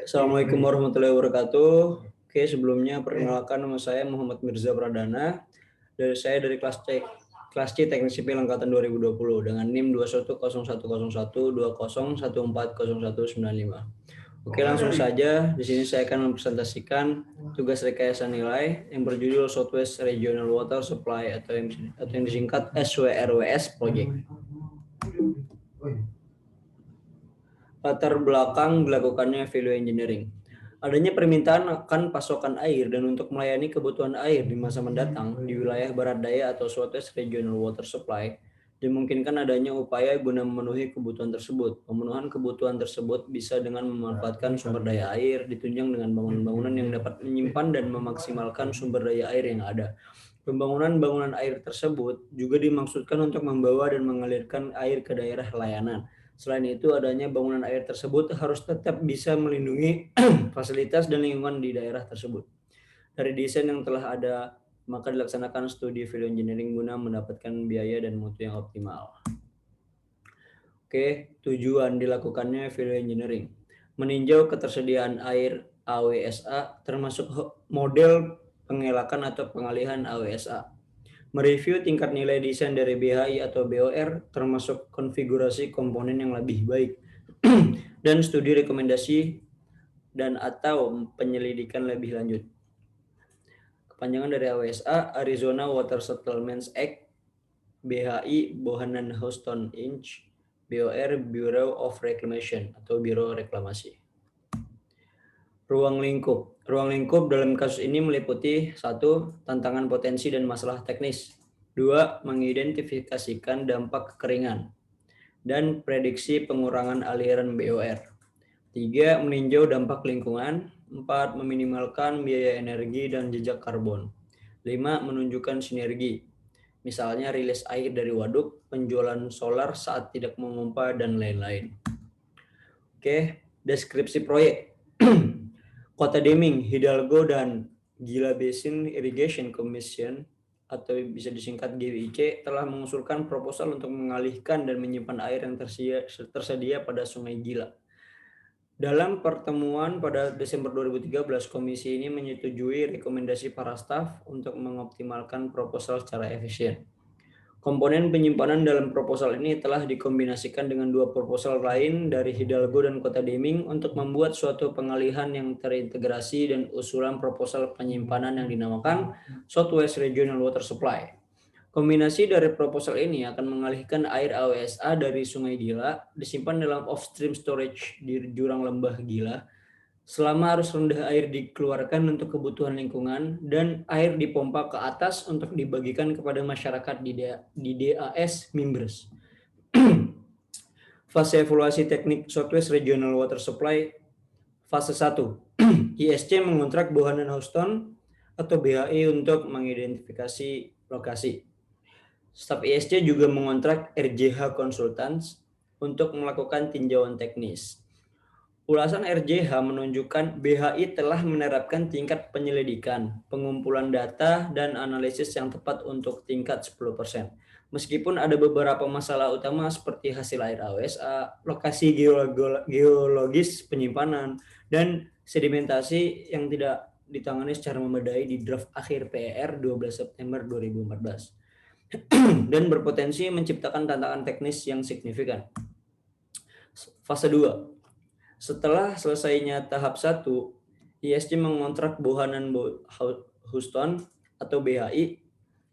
Assalamualaikum warahmatullahi wabarakatuh. Oke, sebelumnya perkenalkan nama saya Muhammad Mirza Pradana. Saya dari kelas C Teknik Sipil angkatan 2020 dengan NIM 21011120140195. Oke, langsung saja. Di sini saya akan mempresentasikan tugas rekayasa nilai yang berjudul Southwest Regional Water Supply atau yang disingkat SWRWS Project. Latar belakang dilakukannya value engineering. Adanya permintaan akan pasokan air dan untuk melayani kebutuhan air di masa mendatang di wilayah barat daya atau Southwest Regional Water Supply, dimungkinkan adanya upaya guna memenuhi kebutuhan tersebut. Pemenuhan kebutuhan tersebut bisa dengan memanfaatkan sumber daya air, ditunjang dengan bangunan-bangunan yang dapat menyimpan dan memaksimalkan sumber daya air yang ada. Pembangunan bangunan air tersebut juga dimaksudkan untuk membawa dan mengalirkan air ke daerah layanan. Selain itu, adanya bangunan air tersebut harus tetap bisa melindungi fasilitas dan lingkungan di daerah tersebut. Dari desain yang telah ada, maka dilaksanakan studi value engineering guna mendapatkan biaya dan mutu yang optimal. Oke, tujuan dilakukannya value engineering. Meninjau ketersediaan air AWSA termasuk model pengelakan atau pengalihan AWSA. Mereview tingkat nilai desain dari BHI atau BOR termasuk konfigurasi komponen yang lebih baik dan studi rekomendasi dan atau penyelidikan lebih lanjut. Kepanjangan dari AWSA, Arizona Water Settlements Act, BHI, Bohannan Houston Inch, BOR, Bureau of Reclamation atau Biro Reklamasi. Ruang lingkup. Ruang lingkup dalam kasus ini meliputi 1. Tantangan potensi dan masalah teknis. 2. Mengidentifikasikan dampak kekeringan dan prediksi pengurangan aliran BOR. 3. Meninjau dampak lingkungan. 4. Meminimalkan biaya energi dan jejak karbon. 5. Menunjukkan sinergi, misalnya rilis air dari waduk, penjualan solar saat tidak memompa, dan lain-lain. Oke, deskripsi proyek. Kota Deming, Hidalgo, dan Gila Basin Irrigation Commission atau bisa disingkat GBIC telah mengusulkan proposal untuk mengalihkan dan menyimpan air yang tersedia pada Sungai Gila. Dalam pertemuan pada Desember 2013, komisi ini menyetujui rekomendasi para staf untuk mengoptimalkan proposal secara efisien. Komponen penyimpanan dalam proposal ini telah dikombinasikan dengan 2 proposal lain dari Hidalgo dan Kota Deming untuk membuat suatu pengalihan yang terintegrasi dan usulan proposal penyimpanan yang dinamakan Southwest Regional Water Supply. Kombinasi dari proposal ini akan mengalihkan air AWSA dari Sungai Gila disimpan dalam off-stream storage di jurang lembah Gila selama arus rendah air dikeluarkan untuk kebutuhan lingkungan dan air dipompa ke atas untuk dibagikan kepada masyarakat di DAS Mimbres. Fase evaluasi teknik Southwest Regional Water Supply. Fase 1. ISC mengontrak Bohannan Houston atau BHI untuk mengidentifikasi lokasi. Staf ISC juga mengontrak RJH Consultants untuk melakukan tinjauan teknis. Ulasan RJH menunjukkan BHI telah menerapkan tingkat penyelidikan, pengumpulan data, dan analisis yang tepat untuk tingkat 10%. Meskipun ada beberapa masalah utama seperti hasil air AWSA, lokasi geologis penyimpanan, dan sedimentasi yang tidak ditangani secara memadai di draft akhir PER 12 September 2014 dan berpotensi menciptakan tantangan teknis yang signifikan. Fase 2. Setelah selesainya tahap 1, ISC mengontrak Bohannan Houston atau BHI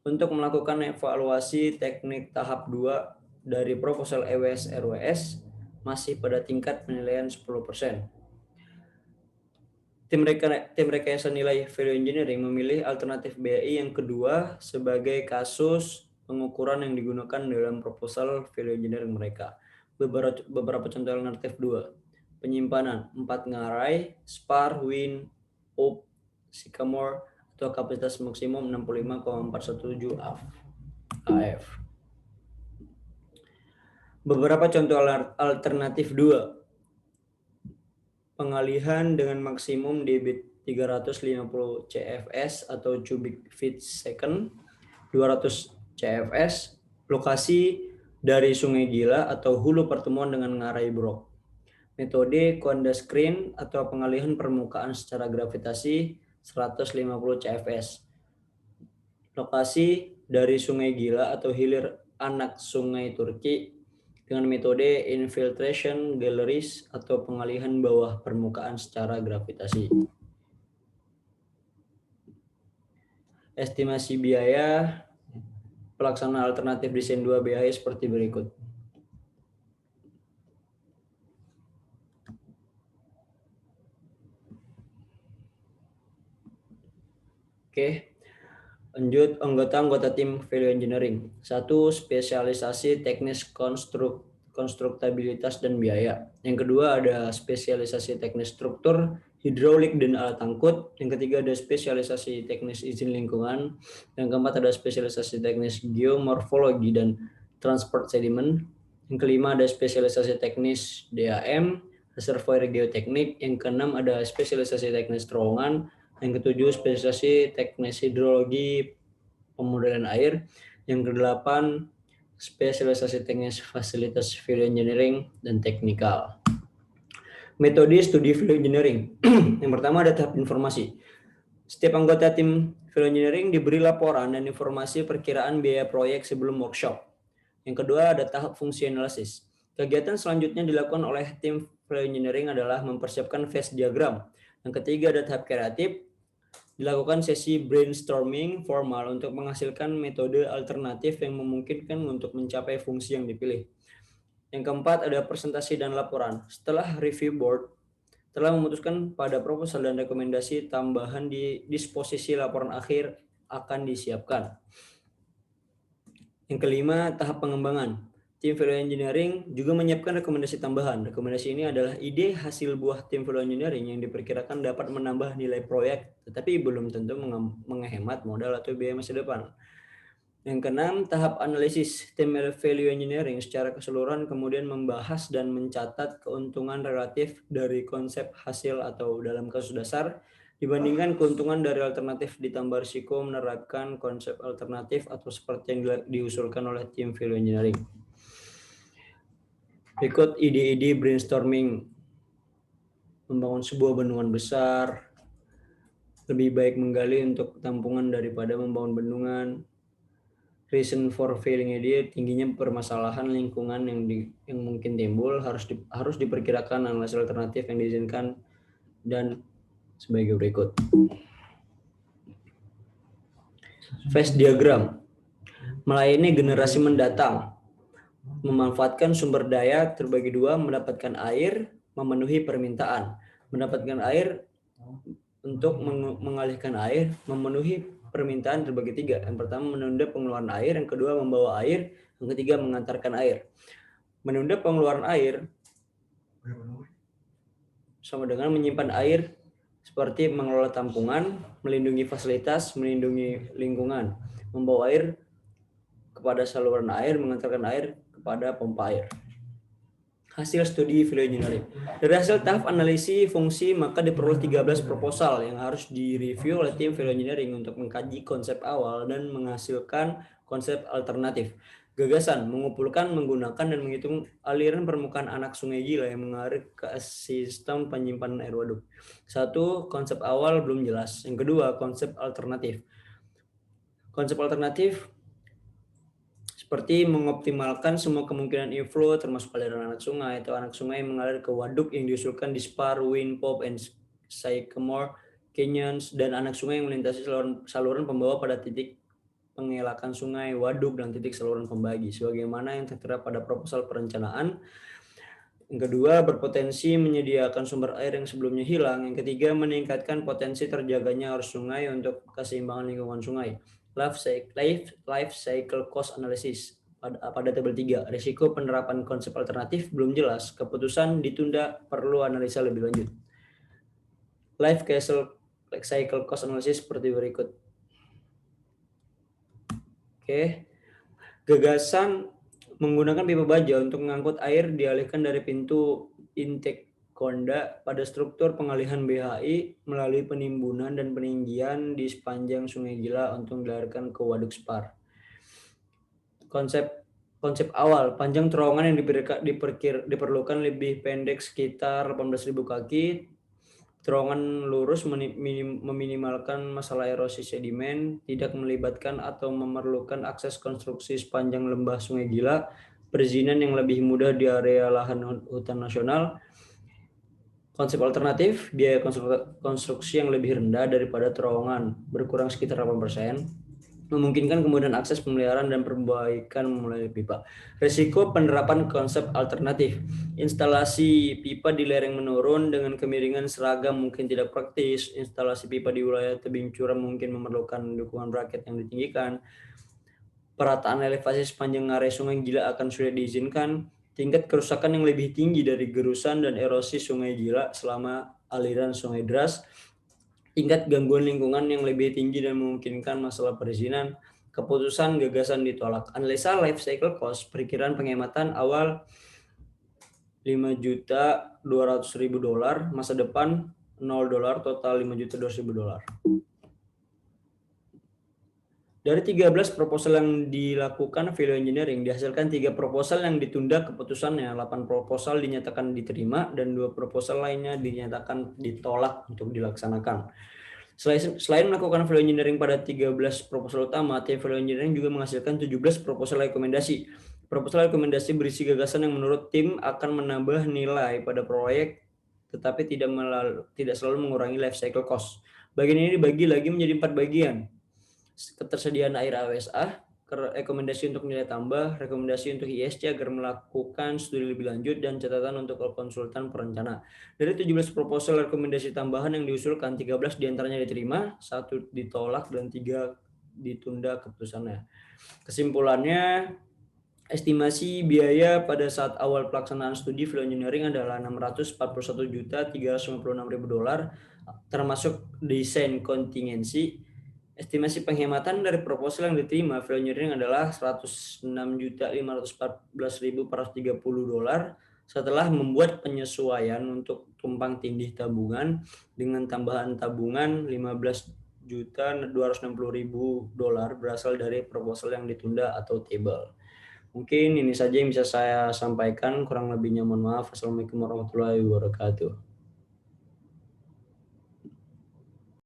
untuk melakukan evaluasi teknik tahap 2 dari proposal EWS-RWS masih pada tingkat penilaian 10%. Tim rekayasa nilai value engineering memilih alternatif BHI yang kedua sebagai kasus pengukuran yang digunakan dalam proposal value engineering mereka. Beberapa contoh alternatif 2. Penyimpanan 4 ngarai, spar, wind, op, sycamore atau kapasitas maksimum 65,417 AF. Beberapa contoh alternatif 2. Pengalihan dengan maksimum debit 350 CFS atau cubic feet second, 200 CFS, lokasi dari Sungai Gila atau hulu pertemuan dengan Ngarai Brok. Metode Konda Screen atau pengalihan permukaan secara gravitasi 150 CFS. Lokasi dari Sungai Gila atau hilir anak Sungai Turki dengan metode infiltration galleries atau pengalihan bawah permukaan secara gravitasi. Estimasi biaya pelaksanaan alternatif desain 2 BAI seperti berikut. Oke, lanjut anggota-anggota tim value engineering. 1. Spesialisasi teknis konstruktabilitas dan biaya. Yang kedua ada spesialisasi teknis struktur, hidraulik dan alat angkut. Yang ketiga ada spesialisasi teknis izin lingkungan. Yang keempat ada spesialisasi teknis geomorfologi dan transport sedimen. Yang kelima ada spesialisasi teknis DAM, reservoir geoteknik. Yang keenam ada spesialisasi teknis terowongan. Yang ketujuh spesialisasi teknis hidrologi pemodelan air. Yang kedelapan spesialisasi teknis fasilitas value engineering dan teknikal. Metode studi value engineering. Yang pertama ada tahap informasi. Setiap anggota tim value engineering diberi laporan dan informasi perkiraan biaya proyek sebelum workshop. Yang kedua ada tahap fungsi analisis. Kegiatan selanjutnya dilakukan oleh tim value engineering adalah mempersiapkan phase diagram. Yang ketiga ada tahap kreatif. Dilakukan sesi brainstorming formal untuk menghasilkan metode alternatif yang memungkinkan untuk mencapai fungsi yang dipilih. Yang keempat ada presentasi dan laporan. Setelah review board telah memutuskan pada proposal dan rekomendasi tambahan di disposisi laporan akhir akan disiapkan. Yang kelima, tahap pengembangan. Tim value engineering juga menyiapkan rekomendasi tambahan. Rekomendasi ini adalah ide hasil buah tim value engineering yang diperkirakan dapat menambah nilai proyek, tetapi belum tentu menghemat modal atau biaya masa depan. Yang keenam, tahap analisis. Tim value engineering secara keseluruhan kemudian membahas dan mencatat keuntungan relatif dari konsep hasil atau dalam kasus dasar dibandingkan keuntungan dari alternatif ditambah risiko menerapkan konsep alternatif atau seperti yang diusulkan oleh tim value engineering. Berikut ide-ide brainstorming. Membangun sebuah bendungan besar, lebih baik menggali untuk tampungan daripada membangun bendungan. Reason for failing idea, tingginya permasalahan lingkungan yang mungkin timbul, harus diperkirakan analisis alternatif yang diizinkan, dan sebagai berikut. Phase diagram. Melayani generasi mendatang. Memanfaatkan sumber daya terbagi dua, mendapatkan air, memenuhi permintaan. Mendapatkan air untuk mengalihkan air, memenuhi permintaan terbagi tiga. Yang pertama menunda pengeluaran air, yang kedua membawa air, yang ketiga mengantarkan air. Menunda pengeluaran air sama dengan menyimpan air seperti mengelola tampungan, melindungi fasilitas, melindungi lingkungan. Membawa air kepada saluran air, mengantarkan air kepada pompa air. Hasil studi value engineering. Dari hasil tahap analisis fungsi, maka diperoleh 13 proposal yang harus direview oleh tim value engineering untuk mengkaji konsep awal dan menghasilkan konsep alternatif. Gagasan, mengumpulkan, menggunakan, dan menghitung aliran permukaan anak Sungai Gila yang mengalir ke sistem penyimpanan air waduk. 1. Konsep awal belum jelas. Yang kedua, konsep alternatif. Konsep alternatif seperti mengoptimalkan semua kemungkinan inflow termasuk aliran anak sungai atau anak sungai mengalir ke waduk yang diusulkan di Spar, Wind, Pop, and Sycamore Canyons, dan anak sungai yang melintasi saluran pembawa pada titik pengelakan sungai, waduk, dan titik saluran pembagi sebagaimana yang tertera pada proposal perencanaan. Yang kedua, berpotensi menyediakan sumber air yang sebelumnya hilang. Yang ketiga, meningkatkan potensi terjaganya arus sungai untuk keseimbangan lingkungan sungai. Life cycle cost analysis pada tabel 3. Risiko penerapan konsep alternatif belum jelas. Keputusan ditunda, perlu analisa lebih lanjut. Life cycle cost analysis seperti berikut. Oke. Gagasan menggunakan pipa baja untuk mengangkut air dialihkan dari pintu intake Konda pada struktur pengalihan BHI melalui penimbunan dan peninggian di sepanjang Sungai Gila untuk dilarikan ke Waduk Spar. Konsep Konsep awal, panjang terowongan yang diperlukan lebih pendek sekitar 18.000 kaki. Terowongan lurus meminimalkan masalah erosi sedimen, tidak melibatkan atau memerlukan akses konstruksi sepanjang lembah Sungai Gila, perizinan yang lebih mudah di area lahan hutan nasional. Konsep alternatif, biaya konstruksi yang lebih rendah daripada terowongan, berkurang sekitar 8%, memungkinkan kemudahan akses pemeliharaan dan perbaikan melalui pipa. Risiko penerapan konsep alternatif. Instalasi pipa di lereng menurun dengan kemiringan seragam mungkin tidak praktis. Instalasi pipa di wilayah tebing curam mungkin memerlukan dukungan bracket yang ditinggikan. Perataan elevasi sepanjang area Sungai Gila akan sulit diizinkan. Tingkat kerusakan yang lebih tinggi dari gerusan dan erosi Sungai Gila selama aliran sungai deras. Tingkat gangguan lingkungan yang lebih tinggi dan memungkinkan masalah perizinan. Keputusan gagasan ditolak. Analisa life cycle cost, perkiraan penghematan awal $5.200.000, masa depan $0, total $5.200.000. Dari 13 proposal yang dilakukan value engineering, dihasilkan 3 proposal yang ditunda keputusannya, 8 proposal dinyatakan diterima, dan 2 proposal lainnya dinyatakan ditolak untuk dilaksanakan. Selain melakukan value engineering pada 13 proposal utama, tim value engineering juga menghasilkan 17 proposal rekomendasi. Proposal rekomendasi berisi gagasan yang menurut tim akan menambah nilai pada proyek, tetapi tidak selalu mengurangi life cycle cost. Bagian ini dibagi lagi menjadi 4 bagian. Ketersediaan air AWSA, rekomendasi untuk nilai tambah, rekomendasi untuk ISC agar melakukan studi lebih lanjut, dan catatan untuk konsultan perencana. Dari 17 proposal rekomendasi tambahan yang diusulkan, 13 diantaranya diterima, 1 ditolak, dan 3 ditunda keputusannya. Kesimpulannya, estimasi biaya pada saat awal pelaksanaan studi value engineering adalah $641.356.000, termasuk desain kontingensi. Estimasi penghematan dari proposal yang diterima value engineering adalah $106.514.430 setelah membuat penyesuaian untuk tumpang tindih tabungan dengan tambahan tabungan $15.260.000 berasal dari proposal yang ditunda atau table. Mungkin ini saja yang bisa saya sampaikan, kurang lebihnya mohon maaf. Assalamualaikum warahmatullahi wabarakatuh.